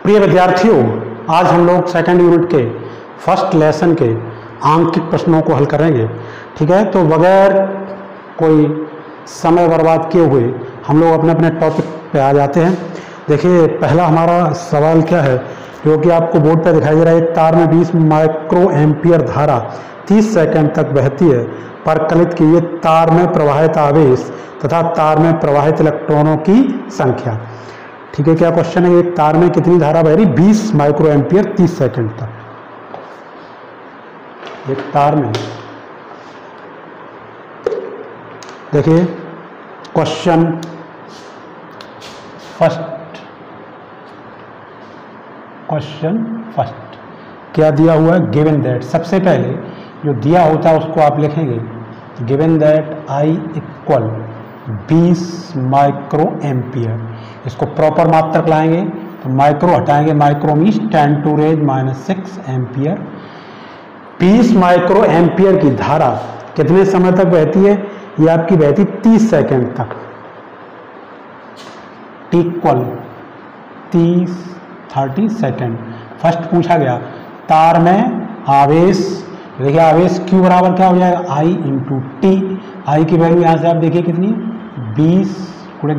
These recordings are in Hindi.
प्रिय विद्यार्थियों, आज हम लोग सेकंड यूनिट के फर्स्ट लेसन के आंकिक प्रश्नों को हल करेंगे। ठीक है, तो बगैर कोई समय बर्बाद किए हुए हम लोग अपने अपने टॉपिक पे आ जाते हैं। देखिए, पहला हमारा सवाल क्या है, जो कि आपको बोर्ड पे दिखाई दे रहा है। एक तार में 20 माइक्रो एम्पियर धारा 30 सेकंड तक बहती है। परकलित कीजिए तार में प्रवाहित आवेश तथा तार में प्रवाहित इलेक्ट्रॉनों की संख्या। ठीक है, क्या क्वेश्चन है, एक तार में कितनी धारा बह रही? 20 माइक्रो एम्पियर 30 सेकंड तक। एक तार में, देखिए क्वेश्चन फर्स्ट क्या दिया हुआ है? Given that. सबसे पहले जो दिया होता है उसको आप लिखेंगे, given that I equal 20 micro ampere. इसको प्रॉपर मात्रक लाएंगे तो माइक्रो हटाएंगे, micro means 10⁻⁻6 ampere. 20 micro ampere की धारा कितने समय तक बहती है? ये आपकी बहती 30 सेकंड तक। Equal 30 second. फर्स्ट पूछा गया तार में आवेश। देखिए आवेश Q बराबर क्या हो जाएगा? I into T. आई की वैल्यू यहाँ से आप देखिए कितनी, 20 ×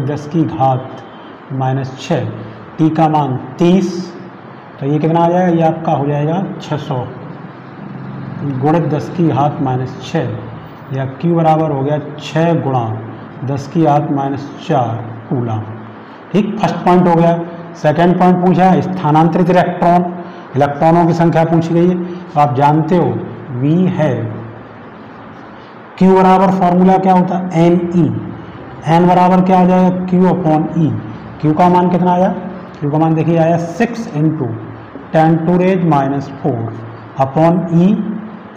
10⁻⁻6। टी का मान 30, तो ये कितना आ जाएगा? ये आपका हो जाएगा 600 × 10⁻⁻6, या Q बराबर हो गया 6 × 10⁻⁻4 कूलम। ठीक, फर्स्ट पॉइंट हो गया। सेकेंड पॉइंट पूछा है स्थानांतरित इलेक्ट्रॉन, इलेक्ट्रॉनों की संख्या पूछी गई है। तो आप जानते हो V है, Q बराबर फॉर्मूला क्या होता है? NE। N बराबर क्या आ जाएगा? Q/E। Q का मान कितना आया? Q का मान देखिए आया 6 × 10⁻⁻4 अपॉन E।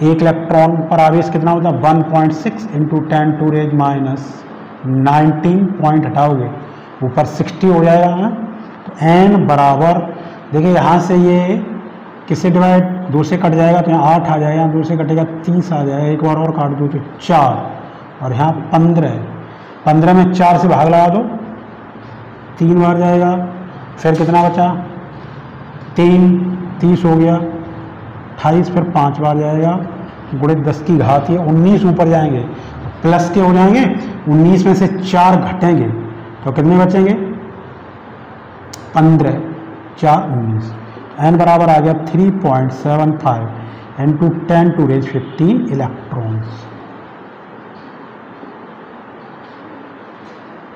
एक इलेक्ट्रॉन पर आवेश कितना होता है? 1.6 × 10⁻19 पॉइंट हटाओगे ऊपर 60 हो जाएगा। तो n बराबर, देखिए यहाँ से ये किससे डिवाइड, 2 से कट जाएगा तो यहाँ 8 आ जाएगा, 2 से कटेगा 30 आ जाएगा, एक बार और काट दो तो 4, और यहाँ 15। 15 में 4 से भाग लगा दो, 3 बार जाएगा, फिर कितना बचा? 3, 30 हो गया, 28, फिर 5 बार जाएगा, × 10⁻, ये 19 ऊपर जाएंगे, प्लस के हो जाएंगे। 19 में से 4 घटेंगे तो कितने बचेंगे? 15, 4, 19। n बराबर आ गया 3.75 × 10⁻15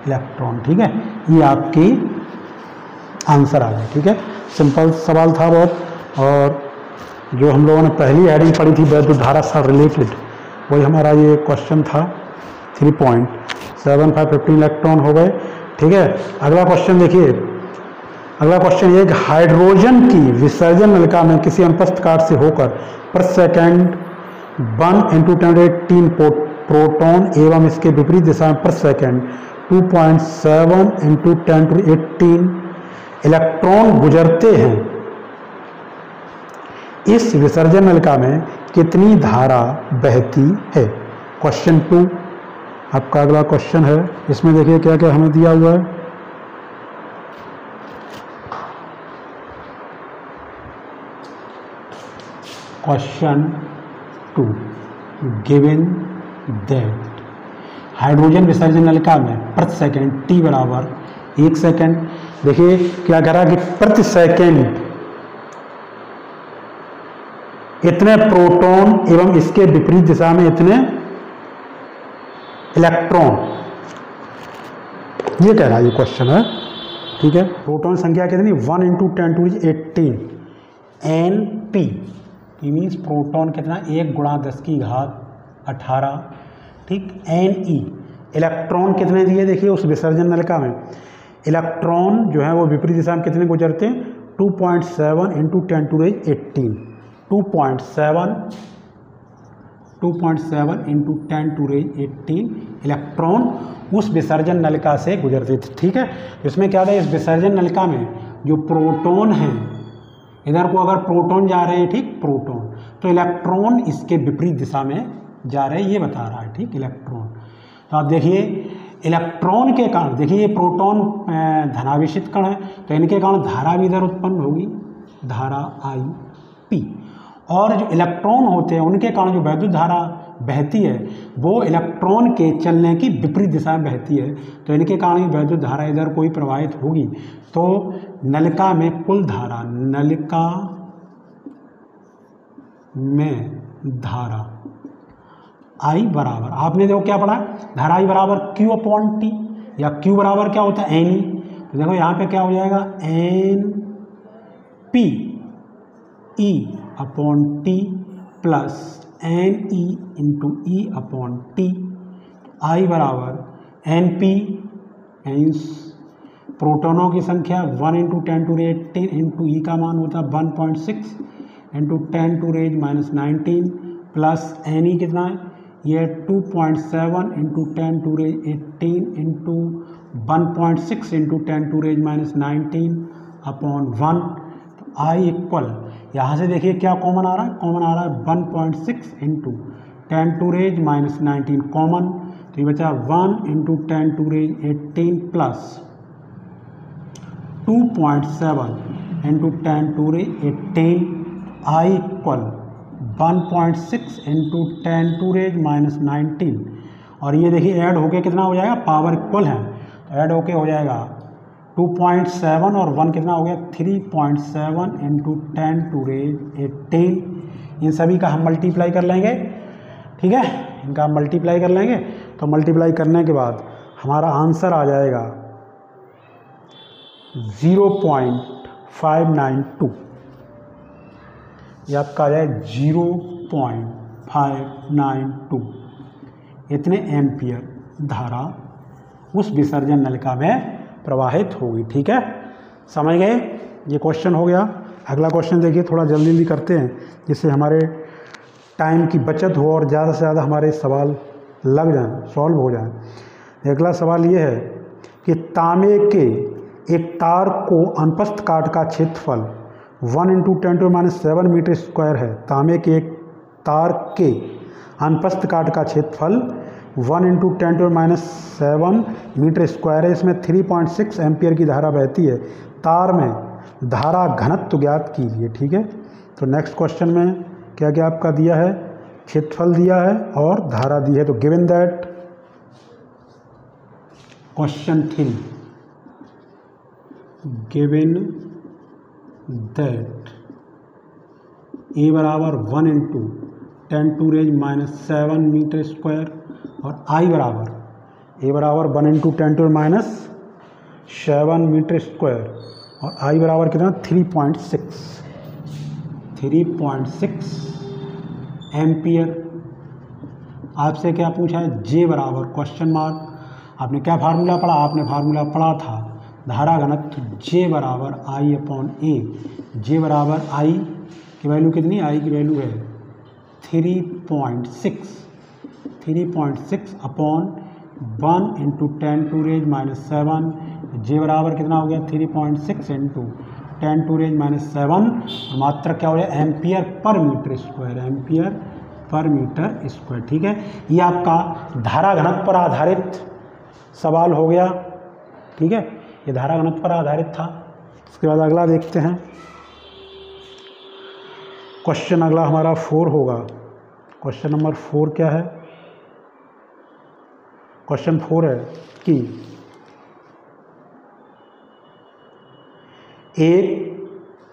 इलेक्ट्रॉन। ठीक है, ये आपकी आंसर आ गया। ठीक है, सिंपल सवाल था बहुत। और जो हम लोगों ने पहली हेडिंग पढ़ी थी वैद्युत धारा से रिलेटेड, वही हमारा ये क्वेश्चन था। 3.75 इलेक्ट्रॉन हो गए। ठीक है, अगला क्वेश्चन देखिए। अगला क्वेश्चन ये, हाइड्रोजन की विसर्जन नलिका में किसी अनुपस्थित कार्य से होकर प्रति सेकंड 1 × 10⁻18 प्रोटॉन एवं इसके विपरीत दिशा में प्रति सेकंड 2.7 × 10⁻18 इलेक्ट्रॉन गुजरते हैं। इस विसर्जन नलिका में कितनी धारा बहती है? क्वेश्चन 2 आपका अगला क्वेश्चन है। इसमें देखिए क्या क्या हमें दिया हुआ है। क्वेश्चन 2, गिवन दैट हाइड्रोजन विसर्जन नलिका में प्रति सेकंड t बराबर 1 सेकंड। देखिए क्या कह रहा है कि प्रति सेकंड इतने प्रोटॉन एवं इसके विपरीत दिशा में इतने इलेक्ट्रॉन, ये कह रहा है, ये क्वेश्चन है। ठीक है, प्रोटॉन संख्या कितनी? 1 × 10⁻18 Np। मीन्स प्रोटॉन कितना? 1 × 10⁻18। ठीक, Ne इलेक्ट्रॉन कितने दिए? देखिए उस विसर्जन नलिका में इलेक्ट्रॉन जो है वो विपरीत दिशा में कितने गुजरते हैं? 2.7 × 10⁻18। 2.7 × 10⁻18 इलेक्ट्रॉन उस विसर्जन नलिका से गुजरते थे। ठीक है, इसमें क्या था, इस विसर्जन नलिका में जो प्रोटॉन है, इधर को अगर प्रोटॉन जा रहे हैं, ठीक, प्रोटॉन, तो इलेक्ट्रॉन इसके विपरीत दिशा में जा रहे हैं, ये बता रहा है। ठीक, इलेक्ट्रॉन। तो आप देखिए इलेक्ट्रॉन के कारण, देखिए ये प्रोटॉन धनावेशित कण है, तो इनके कारण धारा भी इधर उत्पन्न होगी, धारा आई पी। और जो इलेक्ट्रॉन होते हैं उनके कारण जो वैद्युत धारा बहती है वो इलेक्ट्रॉन के चलने की विपरीत दिशा में बहती है, तो इनके कारण ही वैद्युत धारा इधर कोई प्रवाहित होगी। तो नलिका में कुल धारा, नलिका में धारा I बराबर, आपने देखो क्या पढ़ा, धारा I बराबर Q अपॉन T, या Q बराबर क्या होता है NE। तो देखो यहाँ पे क्या हो जाएगा, NP E upon T plus NE into E upon T। I बराबर NP मीन्स प्रोटोनों की संख्या 1 इंटू 10⁻18 इंटू E का मान होता है 1.6 इंटू 10⁻⁻19 प्लस NE कितना है, ये 2.7 इंटू 10⁻18 इंटू 1.6 इंटू 10⁻⁻19 अपॉन 1। तो I इक्वल, यहाँ से देखिए क्या कॉमन आ रहा है, कॉमन आ रहा है 1.6 इंटू 10⁻⁻19 कॉमन, तो ये बचा 1 into 10⁻18 plus 2.7 into 10⁻18। I equal 1.6 into 10⁻⁻19, और ये देखिए ऐड होके कितना हो जाएगा, पावर इक्वल है तो ऐड होके हो जाएगा 2.7 और 1 कितना हो गया 3.7 इंटू 10⁻18। इन सभी का हम मल्टीप्लाई कर लेंगे, ठीक है, इनका हम मल्टीप्लाई कर लेंगे। तो मल्टीप्लाई करने के बाद हमारा आंसर आ जाएगा 0.592, ये आपका आ जाए 0.592, इतने एम्पियर धारा उस विसर्जन नलिका में प्रवाहित होगी। ठीक है, समझ गए, ये क्वेश्चन हो गया। अगला क्वेश्चन देखिए, थोड़ा जल्दी जल्दी करते हैं जिससे हमारे टाइम की बचत हो और ज़्यादा से ज़्यादा हमारे सवाल लग जाएं, सॉल्व हो जाएं। अगला सवाल ये है कि तांबे के एक तार को अनुप्रस्थ काट का क्षेत्रफल 1 इंटू 10⁻⁷ मीटर स्क्वायर है। तांबे के एक तार के अनुप्रस्थ काट का क्षेत्रफल 1 इंटू 10⁻⁷ मीटर स्क्वायर है। इसमें 3.6 एम्पियर की धारा बहती है। तार में धारा घनत्व ज्ञात कीजिए। ठीक है, तो नेक्स्ट क्वेश्चन में क्या क्या आपका दिया है, क्षेत्रफल दिया है और धारा दी है। तो given that question 3, given that a बराबर 1 इंटू 10⁻⁷ मीटर स्क्वायर और आई बराबर, ए बराबर 1 इंटू 10⁻⁷ मीटर स्क्वायर और आई बराबर कितना 3.6 एम्पियर। आपसे क्या पूछा है, जे बराबर क्वेश्चन मार्क। आपने क्या फार्मूला पढ़ा, आपने फार्मूला पढ़ा था धारा घनत्व जे बराबर आई अपॉन ए। जे बराबर आई की वैल्यू कितनी, आई की वैल्यू है 3.6 अपॉन 1 इंटू 10⁻⁷। जे बराबर कितना हो गया 3.6 इंटू 10⁻⁷, और मात्रक क्या हो गया ampere per metre square, ampere per metre square. ठीक है, ये आपका धारा घनत्व पर आधारित सवाल हो गया। ठीक है, ये धारा घनत्व पर आधारित था। उसके बाद अगला देखते हैं, क्वेश्चन अगला हमारा 4 होगा। क्वेश्चन नंबर 4 क्या है, क्वेश्चन 4 है कि एक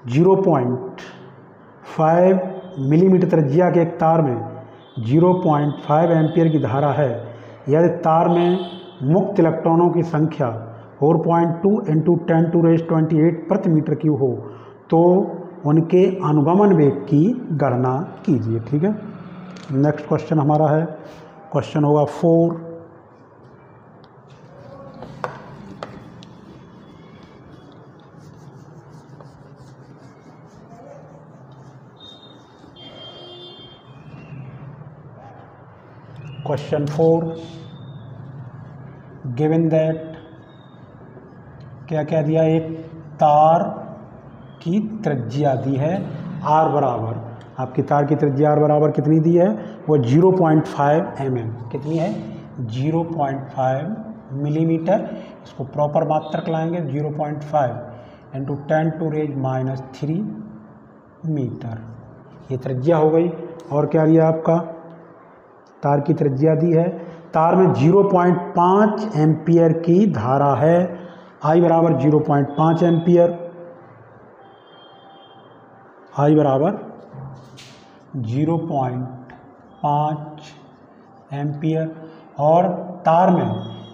0.5 मिलीमीटर त्रिज्या के एक तार में 0.5 एम्पियर की धारा है। यदि तार में मुक्त इलेक्ट्रॉनों की संख्या 4.2 इंटू 10⁻28 प्रति मीटर क्यूब हो तो उनके अनुगमन वेग की गणना कीजिए। ठीक है, नेक्स्ट क्वेश्चन हमारा है, क्वेश्चन होगा 4। क्वेश्चन 4, गिवन दैट क्या क्या दिया, एक तार की त्रिज्या दी है आर बराबर, आपकी तार की त्रिज्या आर बराबर कितनी दी है, वो 0.5 mm, कितनी है 0.5 मिलीमीटर, इसको प्रॉपर मात्रक लाएंगे 0.5 इंटू 10⁻³ मीटर। ये त्रिज्या हो गई। और क्या लिया आपका, तार की त्रिज्या दी है, तार में 0.5 एम्पियर की धारा है, I बराबर 0.5 एम्पियर, I बराबर 0.5 एम्पियर। और तार में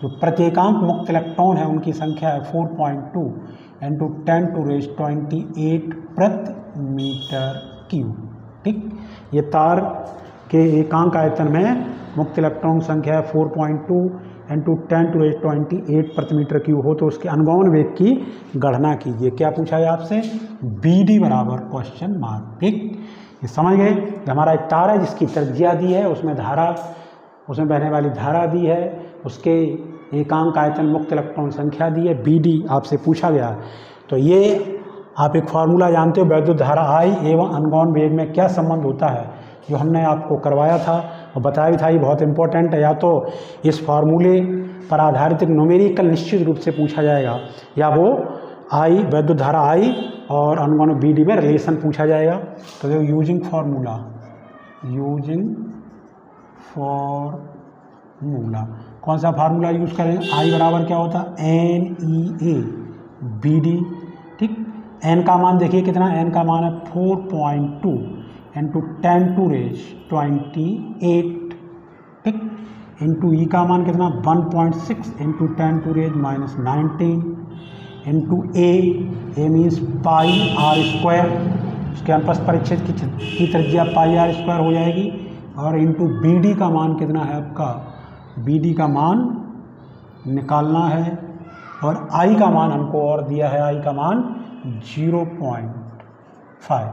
जो प्रत्येकांक मुक्त इलेक्ट्रॉन है उनकी संख्या है 4.2 इंटू 10⁻28 प्रति मीटर क्यूब। ठीक, ये तार के एकांक आयतन में मुक्त इलेक्ट्रॉन संख्या है 4.2 इंटू 10⁻28 प्रति मीटर क्यूब हो, तो उसके अनुगमन वेग की गणना कीजिए। क्या पूछा है आपसे, BD बराबर क्वेश्चन मार्क। ठीक, ये समझ गए। हमारा एक तार है जिसकी त्रिज्या दी है, उसमें धारा, उसमें बहने वाली धारा दी है, उसके एकांक आयतन मुक्त इलेक्ट्रॉन संख्या दी है, BD आपसे पूछा गया। तो ये आप एक फार्मूला जानते हो, वैद्युत धारा I एवं अनुगमन वेग में क्या संबंध होता है, जो हमने आपको करवाया था और बताया भी था। ये बहुत इंपॉर्टेंट है, या तो इस फार्मूले पर आधारित एक न्यूमेरिकल निश्चित रूप से पूछा जाएगा, या वो I वैद्युत धारा I और अनुगमन BD में रिलेशन पूछा जाएगा। तो जो यूजिंग फार्मूला कौन सा फार्मूला यूज करें, I बराबर क्या होता है NEA BD। ठीक, n का मान देखिए कितना, n का मान है 4.2 इंटू 10⁻28। ठीक, इंटू E का मान कितना 1.6 into 10⁻19 into A means πr², campus परिच्छेद की त्रिज्या πr² हो जाएगी। और इंटू BD का मान कितना है आपका, BD का मान निकालना है, और I का मान हमको और दिया है, I का मान 0.5।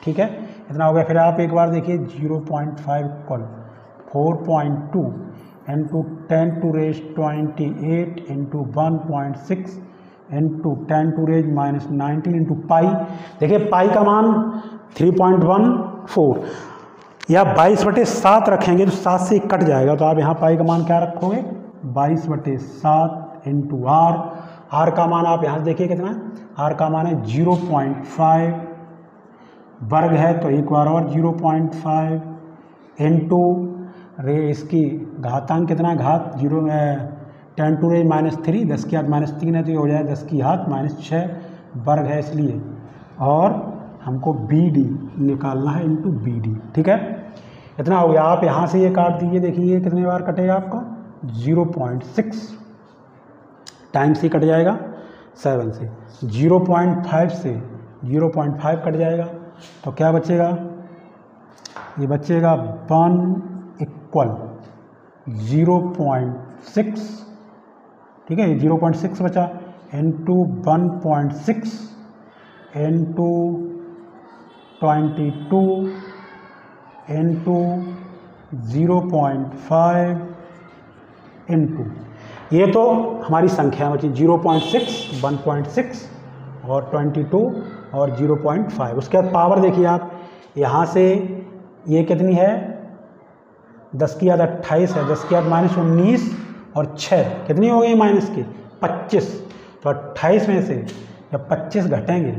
ठीक है, इतना हो गया। फिर आप एक बार देखिए 0.5 equal 4.2 into 10⁻28 into 1.6 into 10⁻19 into pi. देखिए पाई का मान 3.14, या 22/7 रखेंगे तो 7 से कट जाएगा, तो आप यहाँ पाई का मान क्या रखोगे 22/7 इंटू R। R का मान आप यहाँ से देखिए कितना है, R का मान है 0.5, वर्ग है तो एक बार और 0.5 इंटू इसकी घातांक कितना है, घात 10⁻³ 10⁻³ है, तो ये हो जाए 10⁻⁻6 वर्ग है इसलिए। और हमको BD निकालना है इंटू BD। ठीक है, इतना हो गया। आप यहाँ से ये काट दीजिए, देखिए कितने बार कटेगा आपका 0.6 टाइम से कट जाएगा 7 से, 0.5 से 0.5 कट जाएगा, तो क्या बचेगा, ये बचेगा 1 इक्वल 0.6। ठीक है, 0.6 बचा इंटू 1.6 इंटू 22 इंटू 0.5 इंटू, ये तो हमारी संख्या बची 0.6, 1.6 और 22 और 0.5। उसके बाद पावर देखिए आप, यहाँ से ये कितनी है 10⁻28 है, 10⁻−19 और 6 कितनी हो गई माइनस की 25। तो 28 में से जब 25 घटेंगे,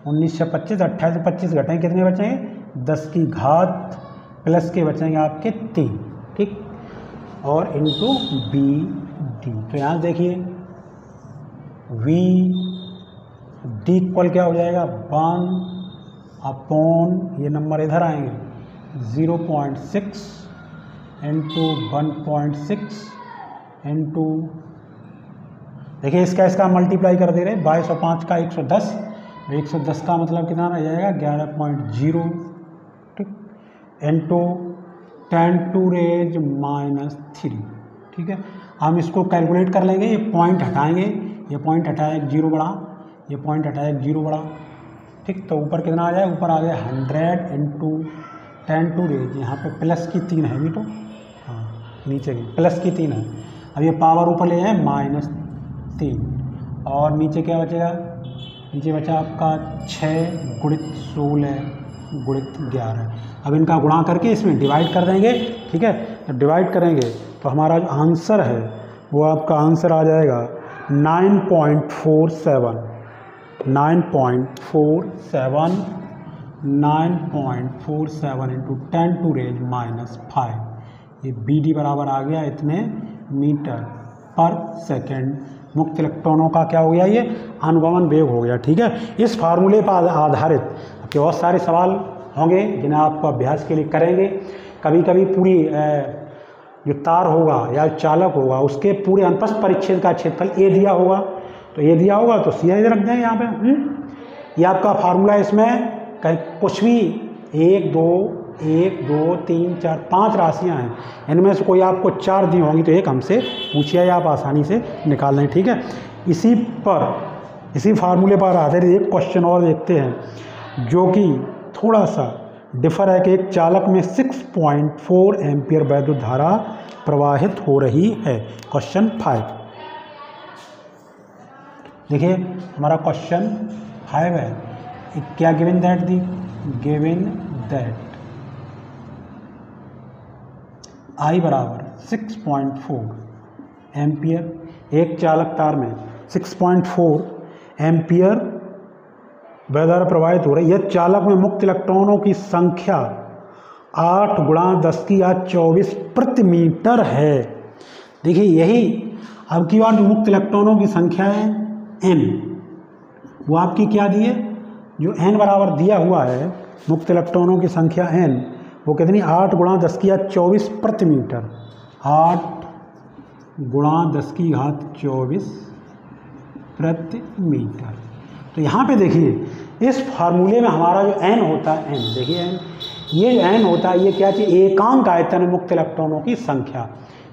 19 से 25, 28 से 25 घटेंगे, कितने बचेंगे 10 की घात प्लस के बचेंगे आपके 3। ठीक, और इंटू BD। तो यहाँ देखिए VD इक्वल क्या हो जाएगा 1/, ये नंबर इधर आएंगे 0.6 इंटू 1.6 इंटू, देखिए इसका मल्टीप्लाई कर दे रहे हैं, 22 और 5 का 110, 110 का मतलब कितना रह जाएगा 11.0। ठीक, इंटू 10⁻⁻3। ठीक है, हम इसको कैलकुलेट कर लेंगे, ये पॉइंट हटाएंगे, ये पॉइंट हटाया 1 0 बढ़ा, ये पॉइंट हटाया 1 0 बढ़ा। ठीक, तो ऊपर कितना आ जाए, ऊपर आ गया 100 इंटू 10⁻, यहाँ पे प्लस की 3 है भी, तो हाँ नीचे की प्लस की 3 है। अब ये पावर ऊपर ले जाए -3, और नीचे क्या बचेगा, नीचे बचा आपका 6 गुणित 16 गुणित 11। अब इनका गुणा करके इसमें डिवाइड कर देंगे। ठीक है, जब डिवाइड करेंगे तो हमारा जो आंसर है वो आपका आंसर आ जाएगा 9.47 इंटू 10⁻⁵ ये BD बराबर आ गया इतने मीटर पर सेकेंड। मुक्त इलेक्ट्रॉनों का क्या हो गया, ये अनुगमन वेग हो गया। ठीक है, इस फार्मूले पर आधारित आपके बहुत सारे सवाल होंगे जिन्हें आपको अभ्यास के लिए करेंगे। कभी कभी पूरी जो तार होगा या चालक होगा उसके पूरे अनुप्रस्थ परिच्छेद का क्षेत्रफल ए दिया होगा, तो ए दिया होगा तो सीधा रख देंगे यहाँ पे। ये आपका फार्मूला, इसमें कहीं कुछ भी 1 2 3 4 5 राशियाँ हैं, इनमें से कोई आपको 4 दी होंगी तो एक हमसे पूछिए, आप आसानी से निकाल लें। ठीक है, इसी फार्मूले पर आधारित एक क्वेश्चन और देखते हैं जो कि थोड़ा सा डिफर है कि एक चालक में 6.4 एम्पियर वैद्युत धारा प्रवाहित हो रही है। क्वेश्चन 5 देखिए, हमारा क्वेश्चन 5 है, क्या गिवन दैट I बराबर 6.4 एम्पियर, एक चालक तार में 6.4 एम्पियर वैद्युत धारा प्रवाहित हो रही है। यह चालक में मुक्त इलेक्ट्रॉनों की संख्या 8 × 10⁻24 प्रति मीटर है। देखिए, यही अब की बार जो मुक्त इलेक्ट्रॉनों की संख्या है n, वो आपकी क्या दी है, जो n बराबर दिया हुआ है मुक्त इलेक्ट्रॉनों की संख्या n, वो कितनी 8 × 10⁻24 प्रति मीटर, 8 × 10⁻24 प्रति मीटर। तो यहाँ पे देखिए, इस फार्मूले में हमारा जो n होता है, n देखिए n, ये जो n होता है ये क्या चाहिए, एकांक आयतन मुक्त इलेक्ट्रॉनों की संख्या,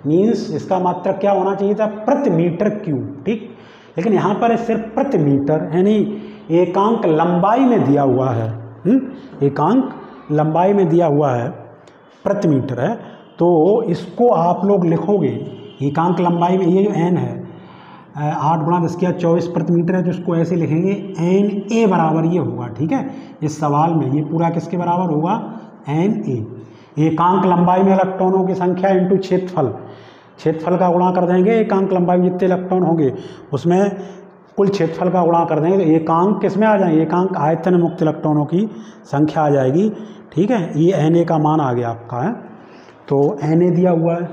मीन्स इसका मात्रक क्या होना चाहिए था, प्रति मीटर क्यूब। ठीक, लेकिन यहाँ पर सिर्फ प्रति मीटर, यानी एकांक लंबाई में दिया हुआ है, एकांक लंबाई में दिया हुआ है, प्रति मीटर है। तो इसको आप लोग लिखोगे एकांक लंबाई में, ये जो n है 8 × 10⁻24 प्रति मीटर है, तो इसको ऐसे लिखेंगे NA बराबर ये होगा। ठीक है, इस सवाल में ये पूरा किसके बराबर होगा, NA, एकांक लंबाई में इलेक्ट्रॉनों की संख्या इंटू क्षेत्रफल का गुणा कर देंगे, एकांक लंबाई में जितने इलेक्ट्रॉन होंगे उसमें कुल क्षेत्रफल का गुणा कर देंगे, तो एकांक किस में आ जाएंगे, एकांक आयतन मुक्त इलेक्ट्रॉनों की संख्या आ जाएगी। ठीक है, ये NA का मान आ गया आपका है, तो NA दिया हुआ है,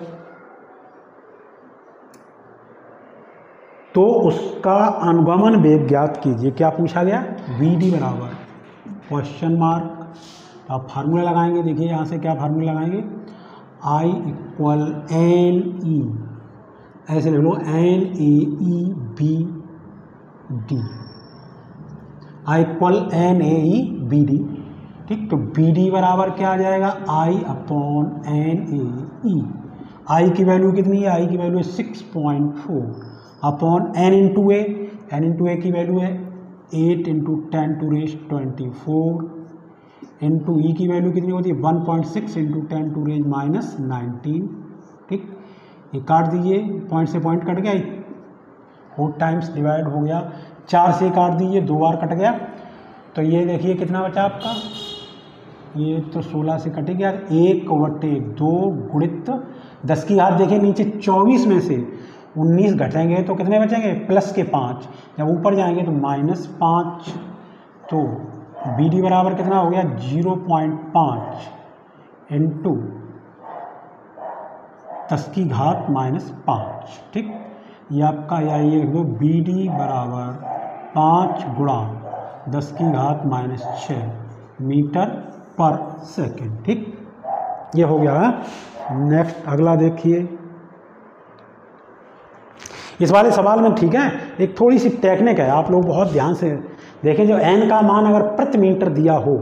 तो उसका अनुगमन वेग ज्ञात कीजिए। क्या पूछा गया, BD बराबर क्वेश्चन मार्क, आप फार्मूला लगाएंगे। देखिए यहाँ से क्या फार्मूला लगाएंगे, I = NE, ऐसे लिख लो NAEBD, I = NAEBD। ठीक, तो BD बराबर क्या आ जाएगा, I/NAE। I की वैल्यू कितनी है, I की वैल्यू है 6.4 अपॉन n इंटू ए की वैल्यू है 8 × 10⁻24 इंटू ई की वैल्यू कितनी होती है 1.6 × 10⁻⁻19। ठीक, ये काट दीजिए, पॉइंट से पॉइंट कट गया, 4 टाइम्स डिवाइड हो गया, 4 से काट दीजिए, 2 बार कट गया, तो ये देखिए कितना बचा आपका, ये तो 16 से कट गया, 1/2 गुणित 10 की घात, देखिए नीचे 24 में से 19 घटेंगे तो कितने बचेंगे, +5, जब ऊपर जाएंगे तो -5, तो BD बराबर कितना हो गया 0.5 इंटू 10 की घात -5। ठीक, ये आपका ये BD बराबर 5 × 10 की घात -6 मीटर पर सेकेंड। ठीक, ये हो गया है। नेक्स्ट अगला देखिए, इस वाले सवाल में ठीक है एक थोड़ी सी टेक्निक है, आप लोग बहुत ध्यान से देखें। जो n का मान अगर प्रति मीटर दिया हो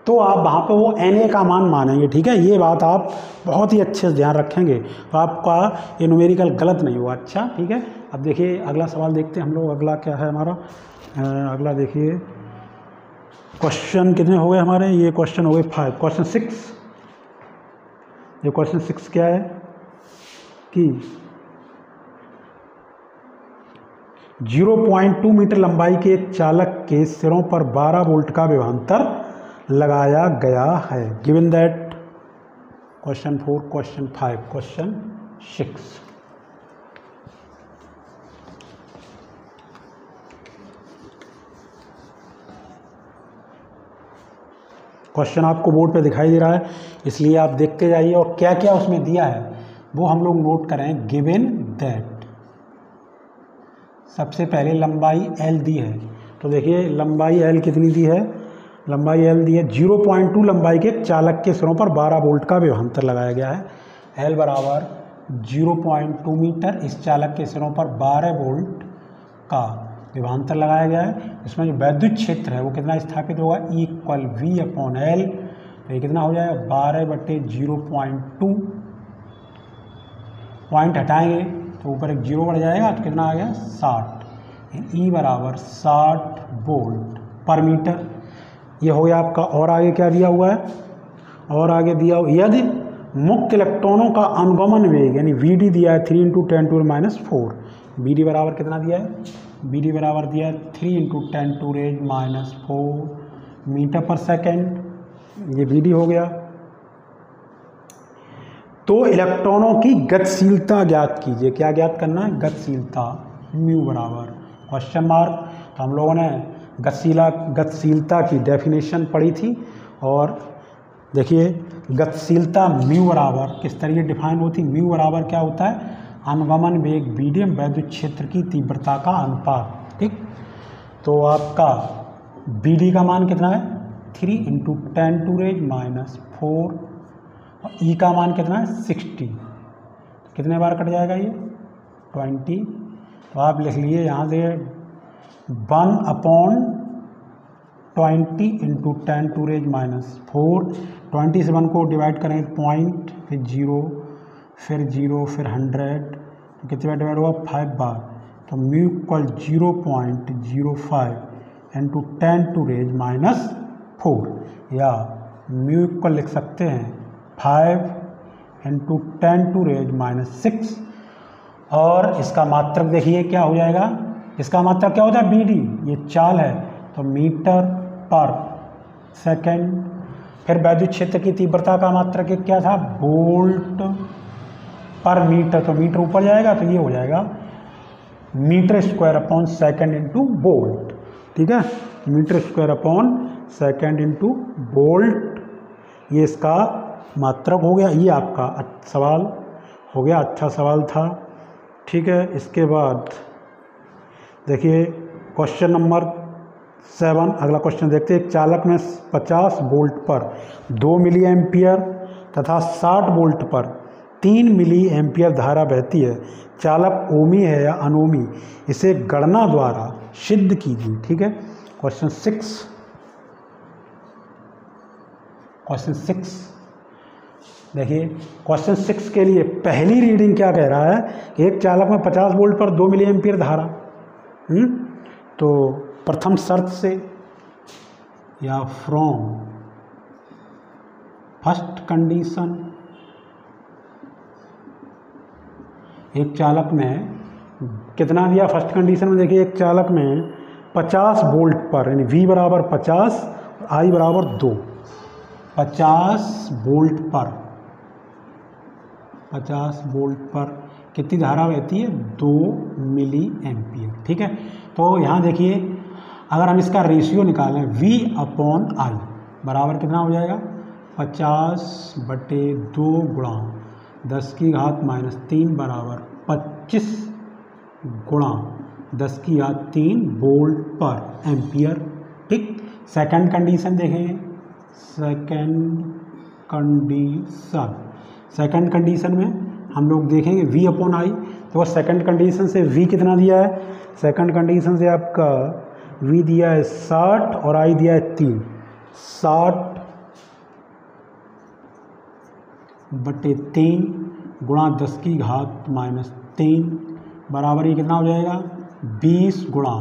तो आप वहाँ पे वो NA का मान मानेंगे। ठीक है, ये बात आप बहुत ही अच्छे से ध्यान रखेंगे तो आपका ये न्यूमेरिकल गलत नहीं हुआ। अच्छा, ठीक है, अब देखिए अगला सवाल देखते हैं हम लोग। अगला क्या है हमारा, अगला देखिए क्वेश्चन कितने हो गए हमारे, ये क्वेश्चन हो गए 5, क्वेश्चन 6। ये क्वेश्चन 6 क्या है कि 0.2 मीटर लंबाई के एक चालक के सिरों पर 12 वोल्ट का विभवांतर लगाया गया है। Given that question 4, question 5, question 6। Question आपको बोर्ड पे दिखाई दे रहा है, इसलिए आप देखते जाइए और क्या क्या उसमें दिया है वो हम लोग नोट करें। गिवन दैट, सबसे पहले लंबाई L दी है, तो देखिए लंबाई L कितनी दी है, लंबाई L दी है 0.2 लंबाई के चालक के सिरों पर 12 वोल्ट का विभवांतर लगाया गया है। L बराबर 0.2 मीटर, इस चालक के सिरों पर 12 वोल्ट का विभवांतर लगाया गया है। इसमें जो वैद्युत क्षेत्र है वो कितना स्थापित होगा, इक्वल V/L, तो ये कितना हो जाएगा 12/0.2, पॉइंट हटाएंगे तो ऊपर एक जीरो बढ़ जाएगा, तो कितना आ गया 60, E बराबर 60 वोल्ट पर मीटर। ये हो गया आपका। और आगे क्या दिया हुआ है, और आगे दिया हुआ, यदि मुक्त इलेक्ट्रॉनों का अनुगमन वेग यानी VD दिया है 3 × 10⁻⁴, BD बराबर कितना दिया है, BD बराबर दिया है 3 × 10⁻⁴ मीटर पर सेकेंड, ये BD हो गया। तो इलेक्ट्रॉनों की गतिशीलता ज्ञात कीजिए, क्या ज्ञात करना है, गतिशीलता, म्यू बराबर क्वेश्चन मार्क। तो हम लोगों ने गतिशीलता की डेफिनेशन पढ़ी थी, और देखिए गतिशीलता म्यू बराबर किस तरीके डिफाइन होती, म्यू बराबर क्या होता है, अनुगमन वेग मीडियम वैद्युत क्षेत्र की तीव्रता का अनुपात, ठीक। तो आपका BD का मान कितना है 3 × 10⁻⁴, और E का मान कितना है 60, कितने बार कट जाएगा ये 20, तो आप लिख लीजिए यहाँ से 1/20 × 10⁻⁴, 20 से 1 को डिवाइड करें पॉइंट, फिर 0, फिर 0, फिर 100, तो कितने बार डिवाइड होगा 5 बार, तो म्यू इक्वल 0.05 × 10⁻⁴, या म्यू इक्वल लिख सकते हैं 5 × 10⁻⁶। और इसका मात्रक देखिए क्या हो जाएगा, इसका मात्रक क्या होता है BD, ये चाल है, तो मीटर पर सेकेंड। फिर वैद्युत क्षेत्र की तीव्रता का मात्रक क्या था, वोल्ट पर मीटर, तो मीटर ऊपर जाएगा तो ये हो जाएगा m²/सेकेंड × वोल्ट, ठीक है, m²/सेकेंड × वोल्ट, ये इसका मात्रक हो गया। ये आपका सवाल हो गया, अच्छा सवाल था, ठीक है। इसके बाद देखिए क्वेश्चन नंबर 7, अगला क्वेश्चन देखते हैं। एक चालक में 50 वोल्ट पर 2 मिली एम्पियर तथा 60 वोल्ट पर 3 मिली एम्पियर धारा बहती है। चालक ओमी है या अनोमी, इसे गणना द्वारा सिद्ध कीजिए, ठीक है। क्वेश्चन 6 देखिए, क्वेश्चन 6 के लिए पहली रीडिंग क्या कह रहा है कि एक चालक में 50 वोल्ट पर 2 मिली एम्पियर धारा, तो प्रथम शर्त से या फ्रॉम फर्स्ट कंडीशन, एक चालक में कितना दिया फर्स्ट कंडीशन में, देखिए एक चालक में 50 वोल्ट पर यानी V बराबर 50 और I बराबर 2, 50 वोल्ट पर कितनी धारा बहती है, 2 मिली एम्पियर, ठीक है। तो यहाँ देखिए अगर हम इसका रेशियो निकालें V/I बराबर कितना हो जाएगा, 50/2 गुणा 10⁻³ बराबर 25 गुणा 10⁻³ वोल्ट पर एम्पियर, ठीक। सेकंड कंडीशन देखें, सेकंड कंडीशन में हम लोग देखेंगे V/I, तो सेकंड कंडीशन से V कितना दिया है, सेकंड कंडीशन से आपका V दिया है 60 और I दिया है 3, 60/3 गुणा 10⁻³ बराबर ये कितना हो जाएगा 20 गुणा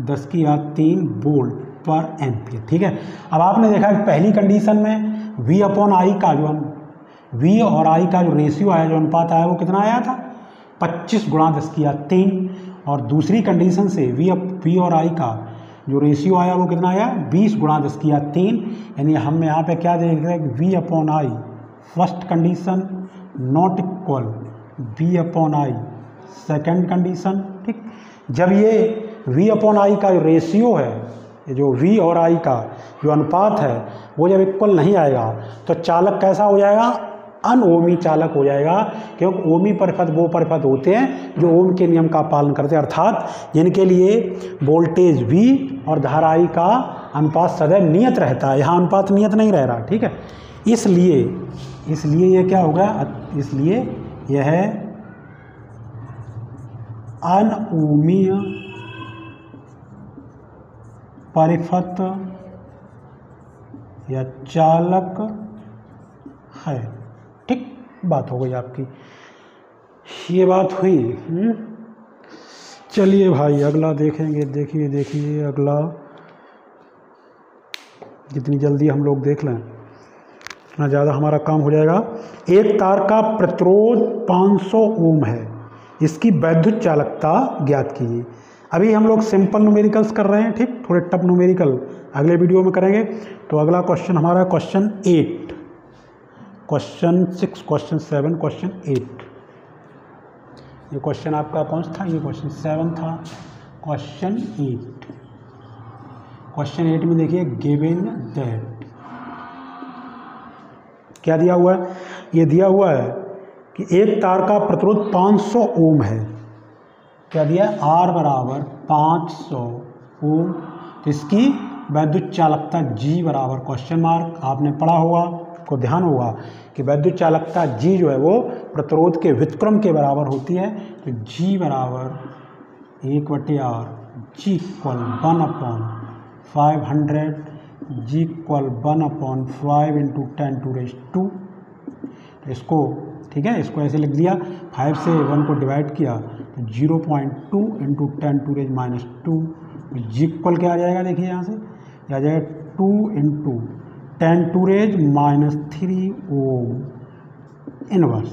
10⁻³ वोल्ट पर एम्पियर, ठीक है। अब आपने देखा कि पहली कंडीशन में V/I का जो V और I का जो रेशियो आया, जो अनुपात आया वो कितना आया था 25 गुणा 10⁻³, और दूसरी कंडीशन से V और I का जो रेशियो आया वो कितना आया 20 गुणा 10⁻³, यानी हम यहाँ पे क्या देख रहे हैं कि V/I first condition not equal V/I second condition, ठीक। जब ये V/I का जो रेशियो है ये जो V और I का जो अनुपात है वो जब इक्वल नहीं आएगा तो चालक कैसा हो जाएगा, अनओमी चालक हो जाएगा, क्योंकि ओमी परिपथ वो परिपथ होते हैं जो ओम के नियम का पालन करते हैं, अर्थात जिनके लिए वोल्टेज V और धारा I का अनुपात सदैव नियत रहता है। यहाँ अनुपात नियत नहीं रह रहा, ठीक है। इसलिए ये क्या होगा, इसलिए यह है अनओमीय परिपथ या चालक है। ठीक बात हो गई आपकी, ये बात हुई। चलिए भाई अगला देखेंगे। देखिए अगला, जितनी जल्दी हम लोग देख लें उतना ज़्यादा हमारा काम हो जाएगा। एक तार का प्रतिरोध 500 ओम है, इसकी वैद्युत चालकता ज्ञात कीजिए। अभी हम लोग सिंपल न्यूमेरिकल्स कर रहे हैं, ठीक, थोड़े टफ न्यूमेरिकल अगले वीडियो में करेंगे। तो अगला क्वेश्चन हमारा क्वेश्चन 8, क्वेश्चन 6, क्वेश्चन 7, क्वेश्चन 8। ये क्वेश्चन आपका कौन सा था, ये क्वेश्चन 7 था। क्वेश्चन 8, क्वेश्चन 8 में देखिए गिवन दैट, क्या दिया हुआ है, ये दिया हुआ है कि एक तार का प्रतिरोध 500 ओम है। क्या दिया है, R बराबर 500 ओम। तो इसकी वैद्युत चालकता G बराबर क्वेश्चन मार्क, आपने पढ़ा होगा, को ध्यान होगा कि वैद्युत चालकता G जो है वो प्रतिरोध के व्युत्क्रम के बराबर होती है। तो G बराबर 1/R, G equal 1/500, G equal 1/5 × 10⁻²। इसको, ठीक है, इसको ऐसे लिख दिया, 5 से 1 को डिवाइड किया तो 0.2 × 10⁻²। G इक्वल क्या आ जाएगा, देखिए यहाँ से क्या आ जाएगा, 2 × 10⁻³ ओम इनवर्स।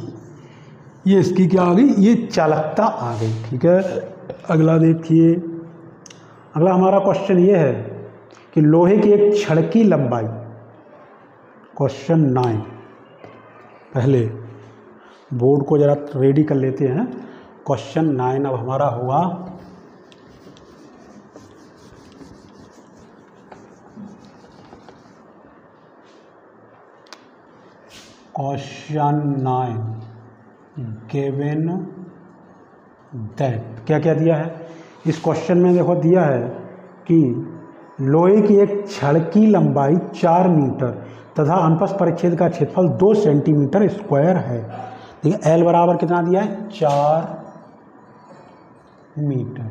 ये इसकी क्या आ गई, ये चालकता आ गई, ठीक है। अगला देखिए, अगला हमारा क्वेश्चन ये है कि लोहे की एक छड़ की लंबाई, क्वेश्चन 9, पहले बोर्ड को जरा रेडी कर लेते हैं। क्वेश्चन 9 अब हमारा होगा क्वेश्चन 9 गिवन दैट, क्या क्या दिया है इस क्वेश्चन में, देखो दिया है कि लोहे की एक छड़ की लंबाई 4 मीटर तथा अनुप्रस्थ परिच्छेद का क्षेत्रफल 2 सेंटीमीटर स्क्वायर है। देखिए L बराबर कितना दिया है, 4 मीटर।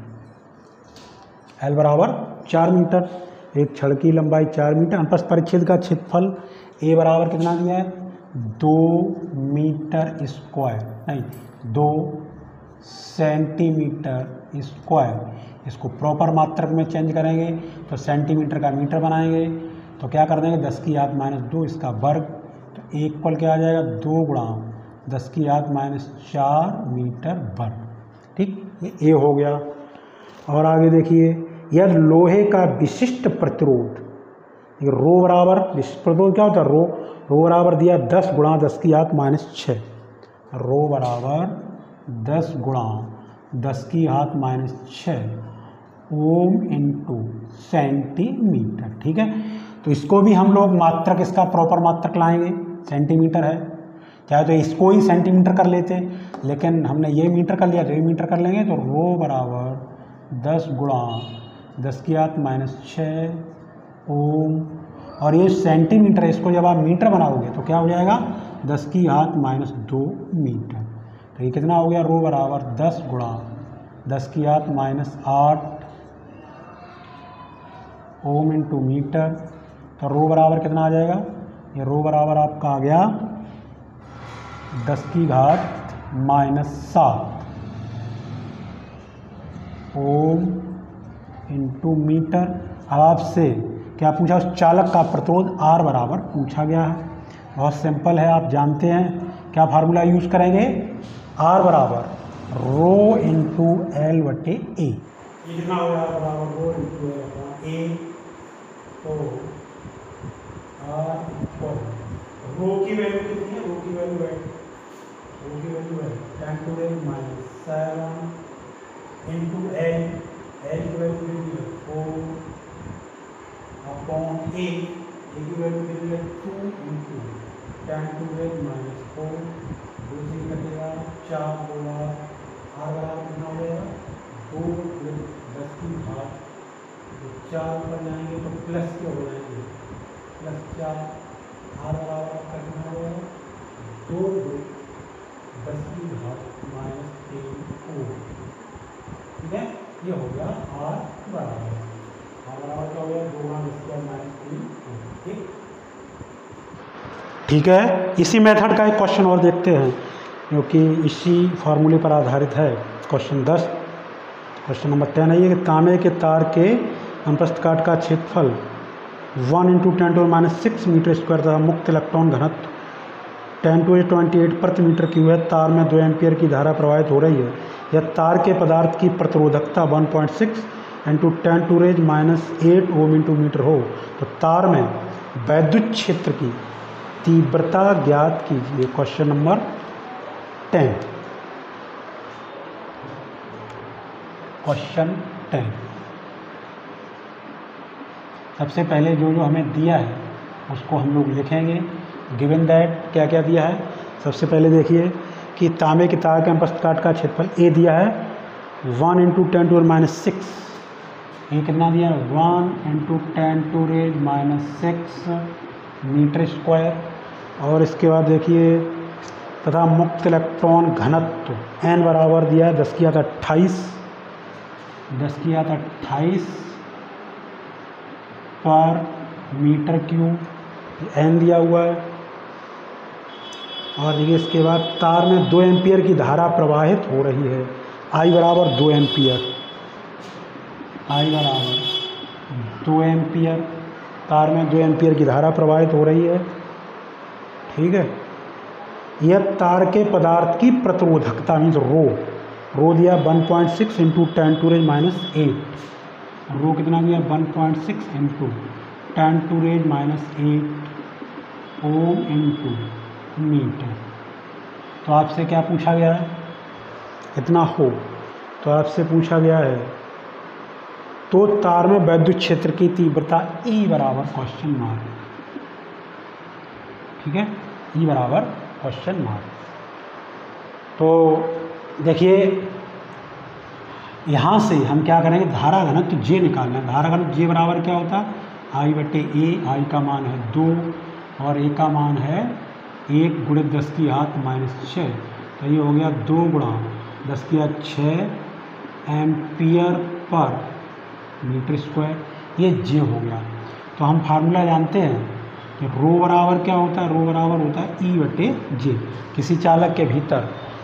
L बराबर 4 मीटर, एक छड़ की लंबाई 4 मीटर, अनुप्रस्थ परिच्छेद का क्षेत्रफल A बराबर कितना दिया है, 2 मीटर स्क्वायर, नहीं 2 सेंटीमीटर स्क्वायर। इसको प्रॉपर मात्रक में चेंज करेंगे तो सेंटीमीटर का मीटर बनाएंगे, तो क्या कर देंगे 10⁻², इसका वर्ग, तो इक्वल क्या आ जाएगा, 2 × 10⁻⁴ मीटर वर्ग। ठीक, ये ए हो गया। और आगे देखिए, यह लोहे का विशिष्ट प्रतिरोध, रो बराबर, विशिष्ट प्रतिरोध क्या होता है, रो बराबर दिया 10 × 10⁻⁶, रो बराबर 10 × 10⁻⁶ ओम इंटू सेंटीमीटर। ठीक है, तो इसको भी हम लोग मात्रक, इसका प्रॉपर मात्रक लाएंगे, सेंटीमीटर है, चाहे तो इसको ही सेंटीमीटर कर लेते हैं, लेकिन हमने ये मीटर कर लिया तो ये मीटर कर लेंगे। तो रो बराबर 10 × 10⁻⁶ ओम, और ये सेंटीमीटर है, इसको जब आप मीटर बनाओगे तो क्या हो जाएगा, 10⁻² मीटर। तो ये कितना हो गया, रो बराबर 10 × 10⁻⁸ ओम इंटू मीटर। तो रो बराबर कितना आ जाएगा, ये रो बराबर आपका आ गया 10⁻⁷ ओम इंटू मीटर। अब आपसे क्या पूछा, उस चालक का प्रतिरोध R बराबर पूछा गया है। बहुत सिंपल है, आप जानते हैं क्या फार्मूला यूज करेंगे, R बराबर रो इंटू L/A। ये कितना हो गया, R बराबर रो इंटू L/A। तो R इक्वल रो की वैल्यू कितनी है, रो की वैल्यू है 10⁻⁷ इंटू L की वैल्यू 4 अपॉन ए की वैल्यू कितनी है 2 इंटू 10 टू रेज माइनस 4, दूसरी कटेगा 4 2 आर बराबर कितना हो जाएगा 2 10 की घात, तो 4 पर जाएंगे तो प्लस के हो जाएंगे +4, आर बराबर आपका कितना हो जाएगा 2 10 की घात -3 ओम। ठीक है, ये हो गया आर बराबर क्या हो गया 2 × 10⁻³ -3। ठीक, ठीक है। इसी मेथड का एक क्वेश्चन और देखते हैं क्योंकि इसी फार्मूले पर आधारित है। क्वेश्चन 10, क्वेश्चन नंबर 10 है ये कि तांबे के तार के अनुप्रस्थ काट का क्षेत्रफल 1 × 10⁻⁶ मीटर स्क्वायर तथा मुक्त इलेक्ट्रॉन घनत्व 10⁻28 प्रति मीटर क्यूब है। तार में 2 एम्पीयर की धारा प्रवाहित हो रही है। यह तार के पदार्थ की प्रतिरोधकता 1.6 × 10⁻⁸ ओम × मीटर हो तो तार में वैद्युत क्षेत्र की तीव्रता ज्ञात कीजिए। क्वेश्चन नंबर 10, क्वेश्चन 10 सबसे पहले जो हमें दिया है उसको हम लोग लिखेंगे। गिवन दैट क्या क्या दिया है, सबसे पहले देखिए कि तांबे के तार के अनुप्रस्थ काट का क्षेत्रफल ए दिया है 1 × 10⁻⁶, ये कितना दिया है 1 × 10⁻⁶ मीटर स्क्वायर। और इसके बाद देखिए तथा मुक्त इलेक्ट्रॉन घनत्व n बराबर दिया है 10⁻28 पर मीटर क्यूब, n दिया हुआ है। और देखिए इसके बाद तार में 2 एम्पीयर की धारा प्रवाहित हो रही है, I बराबर 2 एम्पीयर, तार में 2 एम्पीयर की धारा प्रवाहित हो रही है। ठीक है, यह तार के पदार्थ की प्रतिरोधकता मीन्स रो दिया 1.6 × 10⁻⁸, रो कितना दिया 1.6 × 10⁻⁸ ओम × मीटर। तो आपसे क्या पूछा गया है, इतना हो तो आपसे पूछा गया है तो तार में वैद्युत क्षेत्र की तीव्रता E बराबर क्वेश्चन मार्क। ठीक है, E बराबर क्वेश्चन मार्क। तो देखिए यहाँ से हम क्या करेंगे, धारा घनत्व J निकालना है। धारा घनत्व J बराबर क्या होता है I/A, I का मान है 2 और A का मान है 1 × 10⁻⁻⁶, तो ये हो गया 2 × 10⁻⁶ एम्पियर पर मीटर स्क्वायर, ये J हो गया। तो हम फार्मूला जानते हैं कि रो बराबर क्या होता है, रो बराबर होता है E/J। किसी चालक के भीतर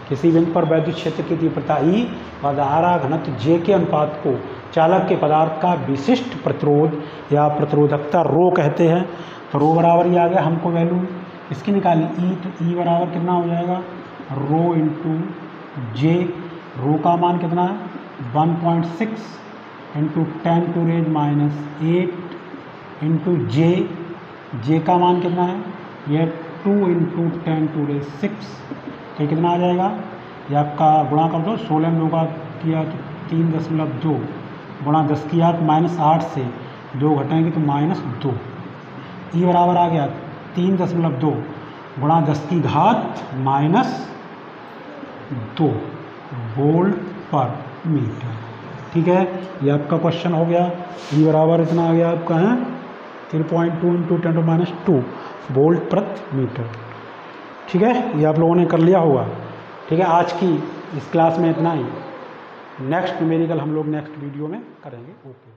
किसी बिंदु पर वैद्युत क्षेत्र की तीव्रता E और धारा घनत्व J के अनुपात को चालक के पदार्थ का विशिष्ट प्रतिरोध या प्रतिरोधकता रो कहते हैं। तो रो बराबर ही आ गया, हमको वैल्यू इसकी निकाली E, तो E बराबर कितना हो जाएगा रो × J। रो का मान कितना है 1.6 × 10⁻⁸ × J का मान कितना है ये 2 × 10⁻⁶, तो कितना आ जाएगा, ये आपका गुणा कर दो, 16 में 2 का किया तो 3.2 गुणा 10⁻⁸ से 2 घटाएंगे तो -2। E बराबर आ गया 3.2 गुणा 10⁻⁻² वोल्ट पर मीटर। ठीक है, ये आपका क्वेश्चन हो गया। E बराबर इतना आ गया आपका है 3.2 × 10⁻² वोल्ट प्रति मीटर। ठीक है, ये आप लोगों ने कर लिया होगा। ठीक है, आज की इस क्लास में इतना ही। नेक्स्ट न्यूमेरिकल हम लोग नेक्स्ट वीडियो में करेंगे। ओके।